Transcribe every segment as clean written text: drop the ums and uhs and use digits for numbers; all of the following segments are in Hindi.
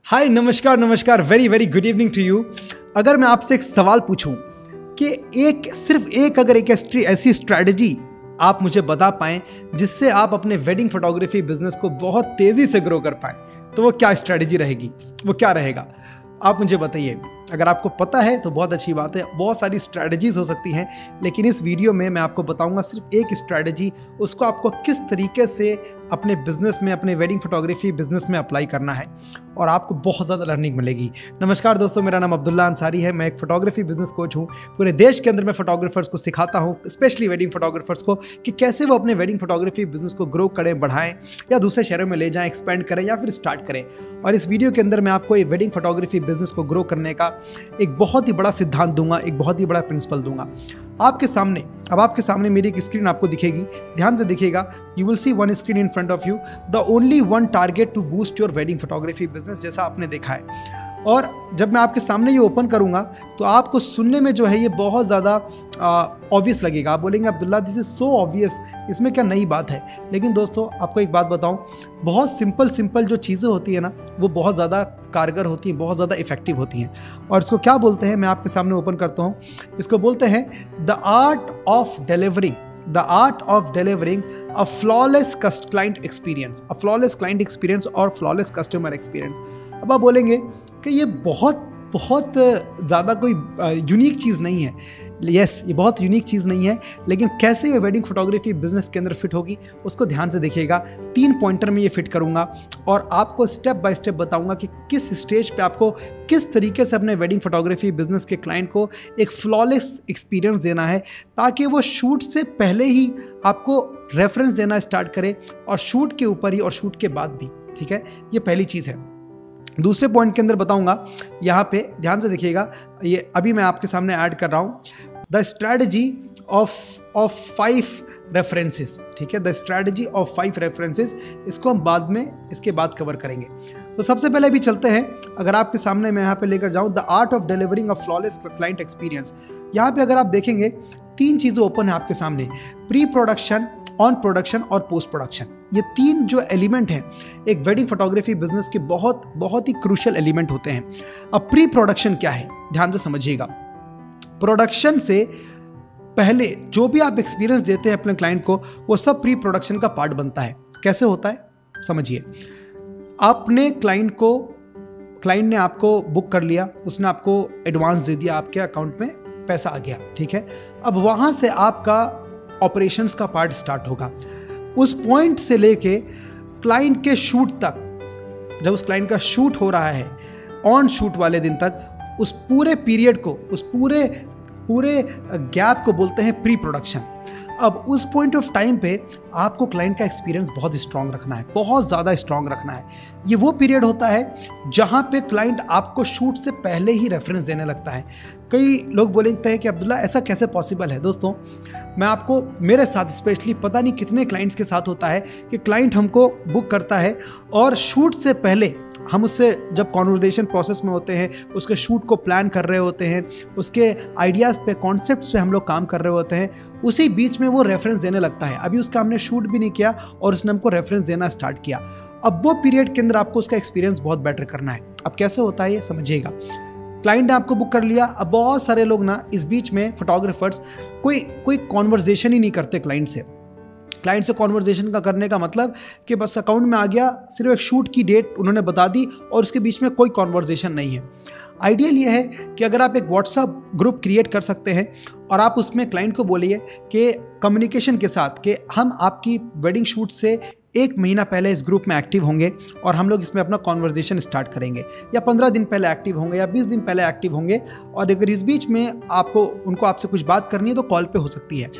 हाय, नमस्कार नमस्कार, very very good evening to you. अगर मैं आपसे एक सवाल पूछूं कि सिर्फ एक ऐसी स्ट्रैटेजी आप मुझे बता पाएं जिससे आप अपने वेडिंग फोटोग्राफी बिजनेस को बहुत तेज़ी से ग्रो कर पाएं, तो वो क्या स्ट्रैटेजी रहेगी, वो क्या रहेगा? आप मुझे बताइए। अगर आपको पता है तो बहुत अच्छी बात है। बहुत सारी स्ट्रैटेजीज हो सकती हैं, लेकिन इस वीडियो में मैं आपको बताऊंगा सिर्फ एक स्ट्रैटेजी, उसको आपको किस तरीके से अपने बिजनेस में, अपने वेडिंग फोटोग्राफी बिजनेस में अप्लाई करना है और आपको बहुत ज़्यादा लर्निंग मिलेगी। नमस्कार दोस्तों, मेरा नाम अब्दुल्ला अंसारी है। मैं एक फोटोग्राफी बिजनेस कोच हूँ। पूरे देश के अंदर मैं फोटोग्राफर्स को सिखाता हूँ, स्पेशली वेडिंग फोटोग्राफर्स को, कि कैसे वो अपने वेडिंग फोटोग्राफी बिजनेस को ग्रो करें, बढ़ाएं या दूसरे शहरों में ले जाएं, एक्सपेंड करें या फिर स्टार्ट करें। और इस वीडियो के अंदर मैं आपको ये वेडिंग फोटोग्राफी बिजनेस को ग्रो करने का एक बहुत ही बड़ा सिद्धांत दूंगा, एक बहुत ही बड़ा प्रिंसिपल दूंगा। आपके सामने मेरी एक स्क्रीन आपको दिखेगी, ध्यान से देखिएगा। You will see one screen in front of you, the only one target to boost your wedding photography business, जैसा आपने देखा है। और जब मैं आपके सामने ये ओपन करूंगा तो आपको सुनने में जो है ये बहुत ज़्यादा ऑब्वियस लगेगा। आप बोलेंगे Abdullah this is so obvious, इसमें क्या नई बात है? लेकिन दोस्तों आपको एक बात बताऊं, बहुत सिंपल जो चीज़ें होती है ना, वो बहुत ज़्यादा कारगर होती हैं, बहुत ज़्यादा इफेक्टिव होती हैं। और इसको क्या बोलते हैं, मैं आपके सामने ओपन करता हूँ। इसको बोलते हैं the art of delivering a flawless client experience और फ्लॉलेस कस्टमर एक्सपीरियंस। अब आप बोलेंगे कि ये बहुत ज़्यादा कोई यूनिक चीज़ नहीं है। यस, ये बहुत यूनिक चीज़ नहीं है, लेकिन कैसे ये वेडिंग फोटोग्राफी बिजनेस के अंदर फिट होगी उसको ध्यान से देखिएगा। 3 पॉइंटर में ये फिट करूंगा और आपको स्टेप बाय स्टेप बताऊंगा कि किस स्टेज पे आपको किस तरीके से अपने वेडिंग फोटोग्राफी बिजनेस के क्लाइंट को एक फ्लॉलेस एक्सपीरियंस देना है, ताकि वो शूट से पहले ही आपको रेफरेंस देना स्टार्ट करे और शूट के ऊपर ही और शूट के बाद भी। ठीक है, ये पहली चीज़ है। दूसरे पॉइंट के अंदर बताऊंगा, यहाँ पे ध्यान से देखिएगा। ये अभी मैं आपके सामने ऐड कर रहा हूँ द स्ट्रैटेजी ऑफ 5 रेफरेंसेस। ठीक है, द स्ट्रैटेजी ऑफ 5 रेफरेंसेस, इसको हम इसके बाद कवर करेंगे। तो सबसे पहले भी चलते हैं। अगर आपके सामने मैं यहाँ पे लेकर जाऊँ, the art of delivering a flawless client experience, यहाँ पे अगर आप देखेंगे 3 चीज़ें ओपन है आपके सामने, प्री प्रोडक्शन, ऑन प्रोडक्शन और पोस्ट प्रोडक्शन। ये 3 जो एलिमेंट हैं एक वेडिंग फोटोग्राफी बिजनेस के बहुत ही क्रूशियल एलिमेंट होते हैं। अब प्री प्रोडक्शन क्या है, ध्यान से समझिएगा। प्रोडक्शन से पहले जो भी आप एक्सपीरियंस देते हैं अपने क्लाइंट को, वो सब प्री प्रोडक्शन का पार्ट बनता है। कैसे होता है समझिए। आपने क्लाइंट ने आपको बुक कर लिया, उसने आपको एडवांस दे दिया, आपके अकाउंट में पैसा आ गया। ठीक है, अब वहां से आपका ऑपरेशंस का पार्ट स्टार्ट होगा। उस पॉइंट से लेके क्लाइंट के शूट तक, जब उस क्लाइंट का शूट हो रहा है ऑन शूट वाले दिन तक, उस पूरे पीरियड को, उस पूरे गैप को बोलते हैं प्री प्रोडक्शन। अब उस पॉइंट ऑफ टाइम पे आपको क्लाइंट का एक्सपीरियंस बहुत स्ट्रांग रखना है, बहुत ज़्यादा स्ट्रांग रखना है। ये वो पीरियड होता है जहाँ पे क्लाइंट आपको शूट से पहले ही रेफरेंस देने लगता है। कई लोग बोलते हैं कि अब्दुल्ला ऐसा कैसे पॉसिबल है? दोस्तों मैं आपको, मेरे साथ स्पेशली पता नहीं कितने क्लाइंट्स के साथ होता है कि क्लाइंट हमको बुक करता है और शूट से पहले हम उससे जब कॉन्वर्सेशन प्रोसेस में होते हैं, उसके शूट को प्लान कर रहे होते हैं, उसके आइडियाज़ पे, कॉन्सेप्ट्स पे हम लोग काम कर रहे होते हैं, उसी बीच में वो रेफरेंस देने लगता है। अभी उसका हमने शूट भी नहीं किया और उसने हमको रेफरेंस देना स्टार्ट किया। अब वो पीरियड के अंदर आपको उसका एक्सपीरियंस बहुत बेटर करना है। अब कैसे होता है ये समझिएगा। क्लाइंट ने आपको बुक कर लिया, अब बहुत सारे लोग ना इस बीच में फोटोग्राफर्स कोई कॉन्वर्जेशन ही नहीं करते क्लाइंट से कॉन्वर्जेशन का करने का मतलब कि बस अकाउंट में आ गया, सिर्फ एक शूट की डेट उन्होंने बता दी और उसके बीच में कोई कॉन्वर्जेशन नहीं है। आइडियल ये है कि अगर आप एक व्हाट्सएप ग्रुप क्रिएट कर सकते हैं और आप उसमें क्लाइंट को बोलिए कि कम्युनिकेशन के साथ कि हम आपकी वेडिंग शूट से 1 महीना पहले इस ग्रुप में एक्टिव होंगे और हम लोग इसमें अपना कॉन्वर्जेशन स्टार्ट करेंगे, या 15 दिन पहले एक्टिव होंगे या 20 दिन पहले एक्टिव होंगे, और अगर इस बीच में उनको आपसे कुछ बात करनी है तो कॉल पे हो सकती है।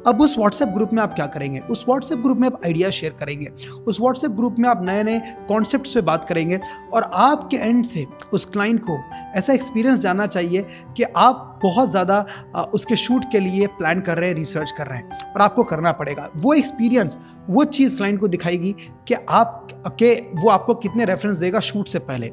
अब उस व्हाट्सएप ग्रुप में आप क्या करेंगे? उस व्हाट्सएप ग्रुप में आप आइडिया शेयर करेंगे, उस व्हाट्सएप ग्रुप में आप नए कॉन्सेप्ट्स पे बात करेंगे और आपके एंड से उस क्लाइंट को ऐसा एक्सपीरियंस जानना चाहिए कि आप बहुत ज़्यादा उसके शूट के लिए प्लान कर रहे हैं, रिसर्च कर रहे हैं, और आपको करना पड़ेगा। वो एक्सपीरियंस, वो चीज़ क्लाइंट को दिखाएगी कि वो आपको कितने रेफरेंस देगा शूट से पहले।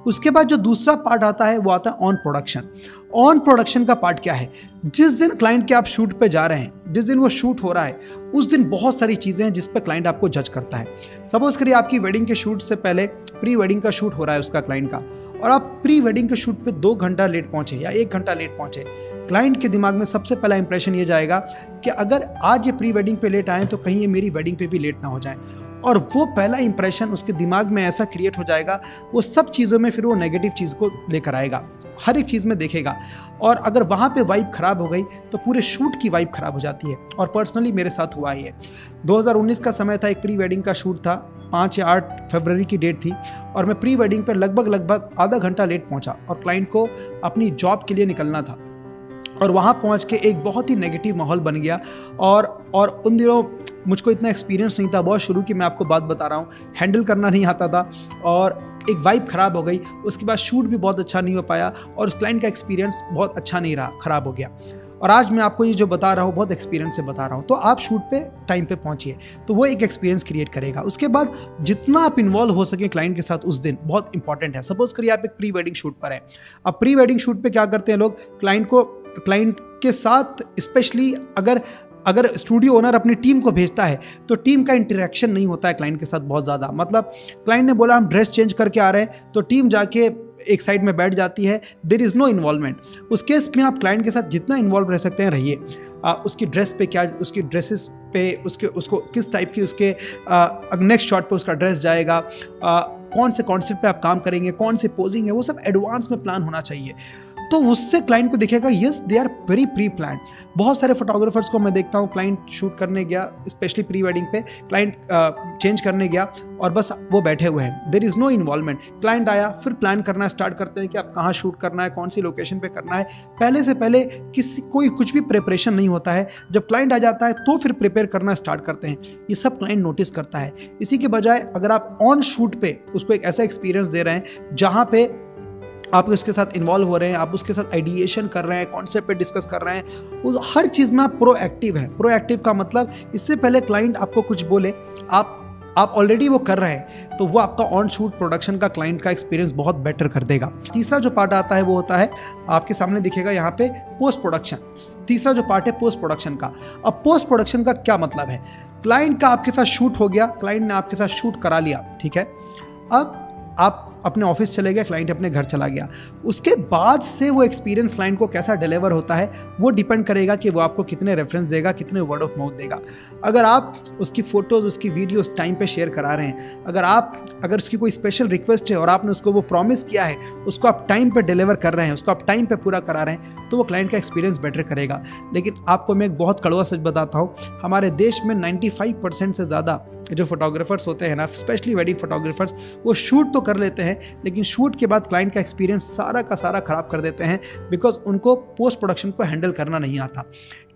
उसके बाद जो दूसरा पार्ट आता है वो आता है ऑन प्रोडक्शन। ऑन प्रोडक्शन का पार्ट क्या है? जिस दिन क्लाइंट के आप शूट पे जा रहे हैं, जिस दिन वो शूट हो रहा है, उस दिन बहुत सारी चीज़ें हैं जिस पर क्लाइंट आपको जज करता है। सपोज करिए आपकी वेडिंग के शूट से पहले प्री वेडिंग का शूट हो रहा है उसका क्लाइंट का, और आप प्री वेडिंग के शूट पे 2 घंटा लेट पहुंचे या 1 घंटा लेट पहुंचे, क्लाइंट के दिमाग में सबसे पहला इंप्रेशन ये जाएगा कि अगर आज ये प्री वेडिंग पे लेट आए तो कहीं ये मेरी वेडिंग पे भी लेट ना हो जाए। और वो पहला इंप्रेशन उसके दिमाग में ऐसा क्रिएट हो जाएगा, वो सब चीज़ों में फिर वो नेगेटिव चीज़ को लेकर आएगा, हर एक चीज़ में देखेगा। और अगर वहाँ पे वाइब ख़राब हो गई तो पूरे शूट की वाइब ख़राब हो जाती है। और पर्सनली मेरे साथ हुआ ही है। 2019 का समय था, एक प्री वेडिंग का शूट था, 5 या 8 फरवरी की डेट थी, और मैं प्री वेडिंग पे लगभग आधा घंटा लेट पहुंचा, और क्लाइंट को अपनी जॉब के लिए निकलना था। और वहाँ पहुँच के एक बहुत ही नेगेटिव माहौल बन गया। और उन दिनों मुझको इतना एक्सपीरियंस नहीं था, बहुत शुरू की मैं आपको बात बता रहा हूँ, हैंडल करना नहीं आता था, और एक वाइब ख़राब हो गई। उसके बाद शूट भी बहुत अच्छा नहीं हो पाया, और उस क्लाइंट का एक्सपीरियंस बहुत अच्छा नहीं रहा, ख़राब हो गया। और आज मैं आपको ये जो बता रहा हूँ बहुत एक्सपीरियंस से बता रहा हूँ। तो आप शूट पे टाइम पे पहुँचिए, तो वो एक एक्सपीरियंस क्रिएट करेगा। उसके बाद जितना आप इन्वॉल्व हो सके क्लाइंट के साथ उस दिन, बहुत इंपॉर्टेंट है। सपोज करिए आप एक प्री वेडिंग शूट पर हैं। अब प्री वेडिंग शूट पे क्या करते हैं लोग, क्लाइंट के साथ स्पेशली अगर स्टूडियो ओनर अपनी टीम को भेजता है तो टीम का इंटरेक्शन नहीं होता है क्लाइंट के साथ बहुत ज़्यादा। मतलब क्लाइंट ने बोला हम ड्रेस चेंज करके आ रहे हैं, तो टीम जाके एक साइड में बैठ जाती है, देयर इज़ नो इन्वॉल्वमेंट। उस केस में आप क्लाइंट के साथ जितना इन्वॉल्व रह सकते हैं रहिए। उसकी ड्रेस पे क्या, उसकी ड्रेसेस पे उसको किस टाइप की उसके नेक्स्ट शॉट पे उसका ड्रेस जाएगा, कौन से कॉन्सेप्ट पे आप काम करेंगे, कौन से पोजिंग है, वो सब एडवांस में प्लान होना चाहिए। तो उससे क्लाइंट को दिखेगा yes they are very pre plan. बहुत सारे फोटोग्राफर्स को मैं देखता हूँ, क्लाइंट शूट करने गया, स्पेशली प्री वेडिंग पे क्लाइंट चेंज करने गया और बस वो बैठे हुए हैं, there is no involvement. Client आया, फिर प्लान करना स्टार्ट करते हैं कि आप कहाँ शूट करना है, कौन सी लोकेशन पे करना है। पहले से पहले कोई कुछ भी प्रिपरेशन नहीं होता है। जब क्लाइंट आ जाता है तो फिर प्रिपेयर करना स्टार्ट करते हैं। ये सब क्लाइंट नोटिस करता है। इसी के बजाय अगर आप ऑन शूट पे उसको एक ऐसा एक्सपीरियंस दे रहे हैं जहाँ पे आप उसके साथ इन्वॉल्व हो रहे हैं, आप उसके साथ आइडिएशन कर रहे हैं, कॉन्सेप्ट पे डिस्कस कर रहे हैं, वो हर चीज़ में आप प्रोएक्टिव हैं। प्रोएक्टिव का मतलब इससे पहले क्लाइंट आपको कुछ बोले आप ऑलरेडी वो कर रहे हैं, तो वो आपका ऑन शूट प्रोडक्शन का क्लाइंट का एक्सपीरियंस बहुत बेटर कर देगा। तीसरा जो पार्ट आता है वो होता है, आपके सामने दिखेगा यहाँ पे, पोस्ट प्रोडक्शन। तीसरा जो पार्ट है पोस्ट प्रोडक्शन का। अब पोस्ट प्रोडक्शन का क्या मतलब है? क्लाइंट का आपके साथ शूट हो गया, क्लाइंट ने आपके साथ शूट करा लिया, ठीक है। अब आप अपने ऑफिस चले गए, क्लाइंट अपने घर चला गया। उसके बाद से वो एक्सपीरियंस क्लाइंट को कैसा डिलीवर होता है वो डिपेंड करेगा कि वो आपको कितने रेफरेंस देगा, कितने वर्ड ऑफ माउथ देगा। अगर आप उसकी फ़ोटोज़, उसकी वीडियोस टाइम पे शेयर करा रहे हैं, अगर उसकी कोई स्पेशल रिक्वेस्ट है और आपने उसको वो प्रॉमिस किया है, उसको आप टाइम पे डिलीवर कर रहे हैं, उसको आप टाइम पे पूरा करा रहे हैं, तो वो क्लाइंट का एक्सपीरियंस बेटर करेगा। लेकिन आपको मैं एक बहुत कड़वा सच बताता हूँ, हमारे देश में 95% से ज़्यादा जो फोटोग्राफर्स होते हैं ना, स्पेशली वेडिंग फोटोग्राफर्स, वो शूट तो कर लेते हैं लेकिन शूट के बाद क्लाइंट का एक्सपीरियंस सारा का सारा खराब कर देते हैं, बिकॉज उनको पोस्ट प्रोडक्शन को हैंडल करना नहीं आता।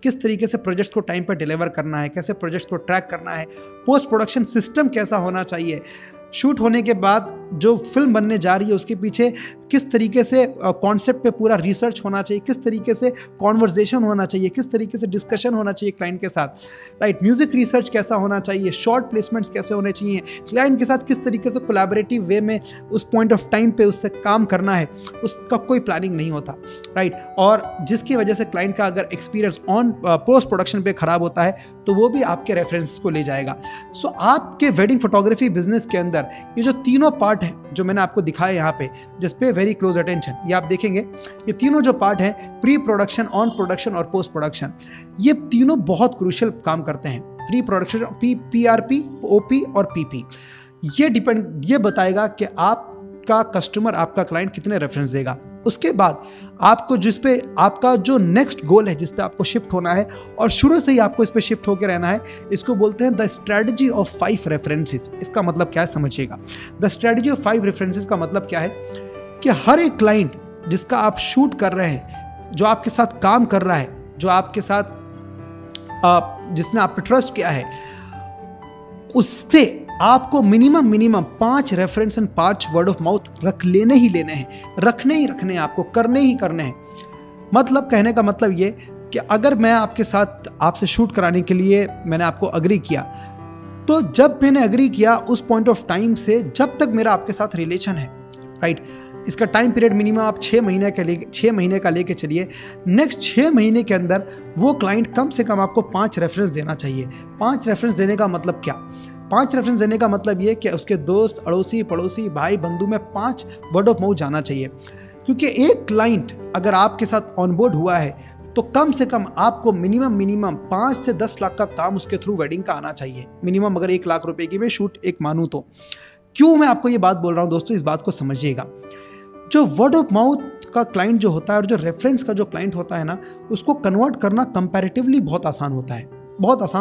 किस तरीके से प्रोजेक्ट्स को टाइम पर डिलीवर करना है, कैसे प्रोजेक्ट्स को ट्रैक करना है, पोस्ट प्रोडक्शन सिस्टम कैसा होना चाहिए, शूट होने के बाद जो फिल्म बनने जा रही है उसके पीछे किस तरीके से कॉन्सेप्ट पे पूरा रिसर्च होना चाहिए, किस तरीके से कॉन्वर्जेशन होना चाहिए, किस तरीके से डिस्कशन होना चाहिए क्लाइंट के साथ, राइट। म्यूजिक रिसर्च कैसा होना चाहिए, शॉर्ट प्लेसमेंट्स कैसे होने चाहिए, क्लाइंट के साथ किस तरीके से कोलैबोरेटिव वे में उस पॉइंट ऑफ टाइम पे उससे काम करना है, उसका कोई प्लानिंग नहीं होता, राइट। और जिसकी वजह से क्लाइंट का अगर एक्सपीरियंस ऑन पोस्ट प्रोडक्शन पे खराब होता है तो वो भी आपके रेफरेंस को ले जाएगा। सो आपके वेडिंग फोटोग्राफी बिजनेस के अंदर ये जो तीनों पार्ट हैं जो मैंने आपको दिखाया यहाँ पे, जिस पे वेरी क्लोज अटेंशन, ये आप देखेंगे, ये तीनों जो पार्ट हैं, प्री प्रोडक्शन, ऑन प्रोडक्शन और पोस्ट प्रोडक्शन, ये तीनों बहुत क्रूशियल काम करते हैं। प्री प्रोडक्शन, PRP, OP और PP, ये बताएगा कि आपका कस्टमर, आपका क्लाइंट कितने रेफरेंस देगा। उसके बाद आपको जिस पे आपका जो नेक्स्ट गोल है, जिस पे आपको शिफ्ट होना है और शुरू से ही आपको इस पे शिफ्ट होकर रहना है, इसको बोलते हैं द स्ट्रेटजी ऑफ 5 रेफरेंसेस। इसका मतलब क्या है समझिएगा। द स्ट्रेटजी ऑफ 5 रेफरेंसेस का मतलब क्या है कि हर एक क्लाइंट जिसका आप शूट कर रहे हैं, जो आपके साथ काम कर रहा है, जो आपके साथ जिसने आप पे ट्रस्ट किया है, उससे आपको minimum 5 reference and 5 word of mouth रखने ही रखने हैं, आपको करने ही करने हैं। मतलब कहने का मतलब ये कि अगर मैं आपके साथ आपसे शूट कराने के लिए मैंने आपको अग्री किया, तो जब मैंने अग्री किया उस पॉइंट ऑफ टाइम से जब तक मेरा आपके साथ रिलेशन है, राइट, इसका टाइम पीरियड मिनिमम आप 6 महीने का लेके चलिए। नेक्स्ट 6 महीने के अंदर वो क्लाइंट कम से कम आपको 5 रेफरेंस देना चाहिए। 5 रेफरेंस देने का मतलब क्या? 5 रेफरेंस देने का मतलब ये कि उसके दोस्त, अड़ोसी, पड़ोसी, भाई, बंधु में 5 वर्ड ऑफ माउथ जाना चाहिए। क्योंकि एक क्लाइंट अगर आपके साथ ऑनबोर्ड हुआ है तो कम से कम आपको मिनिमम 5 से 10 लाख का काम उसके थ्रू वेडिंग का आना चाहिए। मिनिमम अगर 1 लाख रुपए की मैं शूट एक मानूं तो। क्यों मैं आपको ये बात बोल रहा हूं दोस्तों, इस बात को समझिएगा। जो वर्ड ऑफ माउथ का क्लाइंट जो होता है और जो रेफरेंस का जो क्लाइंट होता है ना, उसको कन्वर्ट करना कंपैरेटिवली बहुत आसान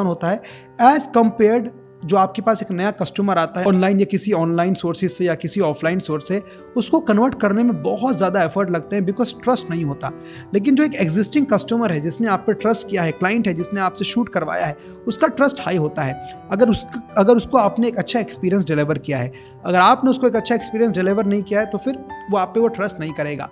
होता है एज कंपेयर्ड जो आपके पास एक नया कस्टमर आता है ऑनलाइन या किसी ऑनलाइन सोर्सेज से या किसी ऑफलाइन सोर्स से, उसको कन्वर्ट करने में बहुत ज़्यादा एफर्ट लगते हैं बिकॉज ट्रस्ट नहीं होता। लेकिन जो एक एग्जिस्टिंग कस्टमर है जिसने आप पे ट्रस्ट किया है, क्लाइंट है जिसने आपसे शूट करवाया है, उसका ट्रस्ट हाई होता है। अगर उसको आपने एक अच्छा एक्सपीरियंस डिलीवर किया है, अगर आपने उसको एक अच्छा एक्सपीरियंस डिलीवर नहीं किया है तो फिर वो आप पे वो ट्रस्ट नहीं करेगा।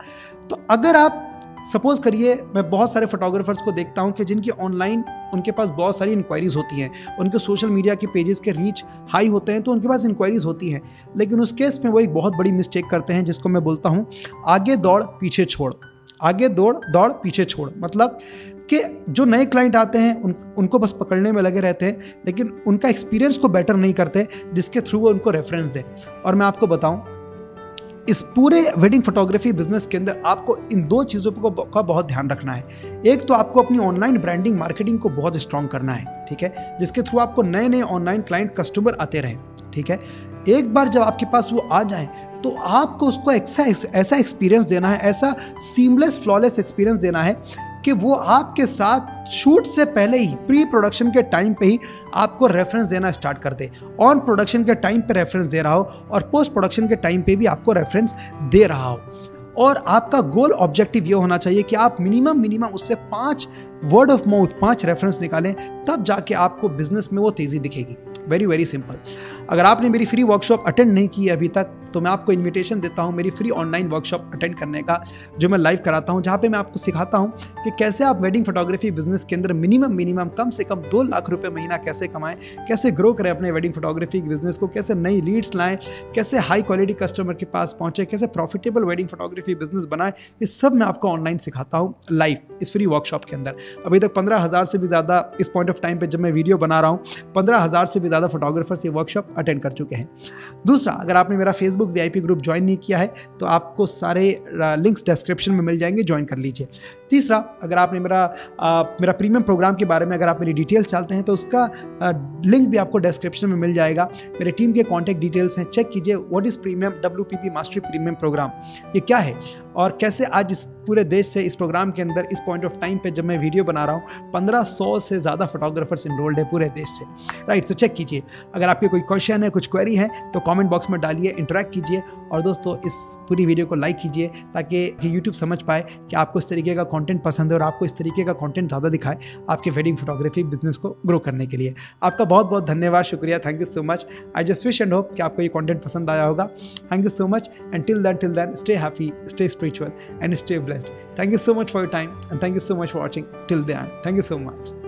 तो अगर आप सपोज करिए, मैं बहुत सारे फोटोग्राफर्स को देखता हूं कि जिनकी ऑनलाइन उनके पास बहुत सारी इंक्वायरीज होती हैं, उनके सोशल मीडिया के पेजेस के रीच हाई होते हैं तो उनके पास इंक्वायरीज होती हैं, लेकिन उस केस में वो एक बहुत बड़ी मिस्टेक करते हैं जिसको मैं बोलता हूं आगे दौड़ पीछे छोड़। आगे दौड़ पीछे छोड़ मतलब कि जो नए क्लाइंट आते हैं उनको बस पकड़ने में लगे रहते हैं, लेकिन उनका एक्सपीरियंस को बेटर नहीं करते जिसके थ्रू वो उनको रेफरेंस दें। और मैं आपको बताऊं, इस पूरे वेडिंग फोटोग्राफी बिजनेस के अंदर आपको इन 2 चीज़ों का बहुत ध्यान रखना है। एक तो आपको अपनी ऑनलाइन ब्रांडिंग मार्केटिंग को बहुत स्ट्रॉन्ग करना है, ठीक है, जिसके थ्रू आपको नए नए ऑनलाइन क्लाइंट कस्टमर आते रहें, ठीक है। एक बार जब आपके पास वो आ जाए तो आपको उसको ऐसा एक्सपीरियंस देना है, ऐसा सीमलेस फ्लॉलेस एक्सपीरियंस देना है कि वो आपके साथ शूट से पहले ही, प्री प्रोडक्शन के टाइम पे ही आपको रेफरेंस देना स्टार्ट कर दे, ऑन प्रोडक्शन के टाइम पे रेफरेंस दे रहा हो और पोस्ट प्रोडक्शन के टाइम पे भी आपको रेफरेंस दे रहा हो। और आपका गोल ऑब्जेक्टिव ये होना चाहिए कि आप मिनिमम उससे 5 वर्ड ऑफ माउथ, 5 रेफरेंस निकालें, तब जाके आपको बिजनेस में वो तेज़ी दिखेगी। Very very simple. अगर आपने मेरी फ्री वर्कशॉप अटेंड नहीं की है अभी तक, तो मैं आपको इनविटेशन देता हूं मेरी फ्री ऑनलाइन वर्कशॉप अटेंड करने का, जो मैं लाइव कराता हूं, जहां पे मैं आपको सिखाता हूं कि कैसे आप वेडिंग फोटोग्राफी बिजनेस के अंदर मिनिमम कम से कम 2 लाख रुपए महीना कैसे कमाएं, कैसे ग्रो करें अपने वेडिंग फोटोग्राफी बिजनेस को, कैसे नई लीड्स लाएं, कैसे हाई क्वालिटी कस्टमर के पास पहुंचे, कैसे प्रॉफिटेबल वेडिंग फोटोग्राफी बिजनेस बनाएं। ये सब मैं आपको ऑनलाइन सिखाता हूँ लाइव इस फ्री वर्कशॉप के अंदर। अभी तक 15,000 से भी ज़्यादा इस पॉइंट ऑफ टाइम पे जब मैं वीडियो बना रहा हूँ, 15,000 से भी ज़्यादा फोटोग्राफर्स ये वर्कशॉप अटेंड कर चुके हैं। दूसरा, अगर आपने मेरा फेसबुक VIP ग्रुप ज्वाइन नहीं किया है तो आपको सारे लिंक्स डिस्क्रिप्शन में मिल जाएंगे, ज्वाइन कर लीजिए। तीसरा, अगर आपने मेरा प्रीमियम प्रोग्राम के बारे में अगर आप मेरी डिटेल्स चाहते हैं तो उसका लिंक भी आपको डिस्क्रिप्शन में मिल जाएगा। मेरे टीम के कॉन्टैक्ट डिटेल्स हैं, चेक कीजिए। What is premium WPP mastery premium program, ये क्या है और कैसे आज इस पूरे देश से इस प्रोग्राम के अंदर इस पॉइंट ऑफ टाइम पे जब मैं वीडियो बना रहा हूँ 1500 से ज़्यादा फोटोग्राफर्स इनरोल्ड है पूरे देश से, राइट। तो चेक कीजिए। अगर आपके कोई क्वेश्चन है, कुछ क्वेरी है तो कमेंट बॉक्स में डालिए, इंटरेक्ट कीजिए। और दोस्तों, इस पूरी वीडियो को लाइक कीजिए ताकि यूट्यूब समझ पाए कि आपको इस तरीके का कंटेंट पसंद है और आपको इस तरीके का कंटेंट ज़्यादा दिखाए आपके वेडिंग फोटोग्राफी बिजनेस को ग्रो करने के लिए। आपका बहुत बहुत धन्यवाद, शुक्रिया, thank you so much. I just wish and hope कि आपको ये कंटेंट पसंद आया होगा। Thank you so much and till then stay happy, stay spiritual and stay blessed. Thank you so much for your time and thank you so much for watching till the end. Thank you so much.